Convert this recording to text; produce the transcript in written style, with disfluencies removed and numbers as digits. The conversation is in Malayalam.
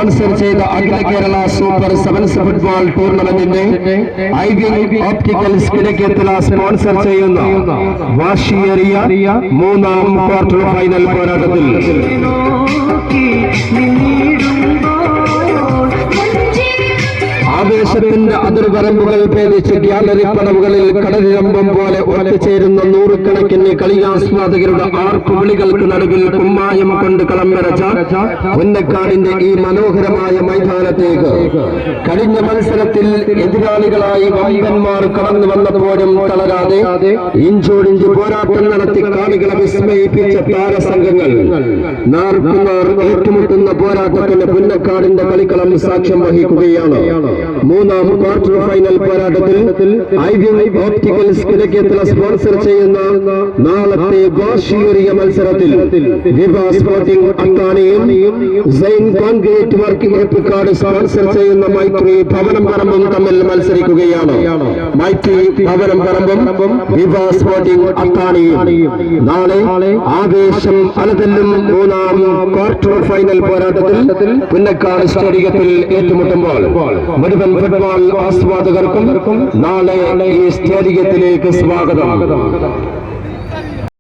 സ്പോൺസർ ചെയ്ത Akhila Kerala super sevens football ടൂർണമെന്റിന്റെ ഐവിംഗ് ഓപ്റ്റിക്കൽസ് കിഴക്കേത്തല സ്പോൺസർ ചെയ്യുന്ന വാശിയേറിയ മൂന്നാം ക്വാർട്ടർ ഫൈനൽ പോരാട്ടത്തിൽ ആവേശത്തിന്റെ അതിർവരമ്പുകൾ ഭേദിച്ച് ഗ്യാലറി പടവുകളിൽ കടലിരമ്പം പോലെ ഒത്തുചേരുന്ന നൂറുകണക്കിന് കളിയാസ്വാദകരുടെ ആർപ്പുവിളികൾക്ക് നടുവിൽ കുമ്മായം കൊണ്ട് കളം വരച്ച പുന്നക്കാടിന്റെ ഈ മനോഹരമായ മൈതാനത്തേക്ക് കഴിഞ്ഞ മത്സരത്തിൽ എതിരാളികളായി വമ്പന്മാർ കടന്നു വന്നപ്പോഴും തളരാതെ ഇഞ്ചോടിഞ്ച് പോരാട്ടം നടത്തി കാണികളെ വിസ്മയിപ്പിച്ച താരസംഘങ്ങൾ നാർക്കുനാർ ഏറ്റുമുട്ടുന്ന പോരാട്ടത്തിന് പുന്നക്കാടിന്റെ കളിക്കളം സാക്ഷ്യം വഹിക്കുകയാണ്. മൂന്നാം ക്വാർട്ടർ ഫൈനൽ പോരാട്ടത്തിൽ ഐവിംഗ് ഓപ്റ്റിക്കൽസ് കിഴക്കേത്തല സ്പോൺസർ ചെയ്യുന്ന നാളത്തെ വാശിയേറിയ മത്സരത്തിൽ വിവ സ്പോർട്ടിംഗ് അത്താണിയും sign concrete working Eppikkad sponsor ചെയ്യുന്ന മൈത്രി ഭവനം പറമ്പും തമ്മിൽ മത്സരിക്കുകയാണ്. മൈത്രി ഭവനം പറമ്പും വിവ സ്പോർട്ടിംഗ് അത്താണിയും നാളെ ആവേശം അലതല്ലും മൂന്നാം ക്വാർട്ടർ ഫൈനൽ പോരാട്ടത്തിൽ പുന്നക്കാട് സ്റ്റേഡിയത്തിൽ ഏറ്റുമുട്ടുമ്പോൾ മുഴുവൻ ഫുട്ബോൾ ആസ്വാദകർക്കും നാളെ ഈ സ്റ്റേഡിയത്തിലേക്ക് സ്വാഗതം.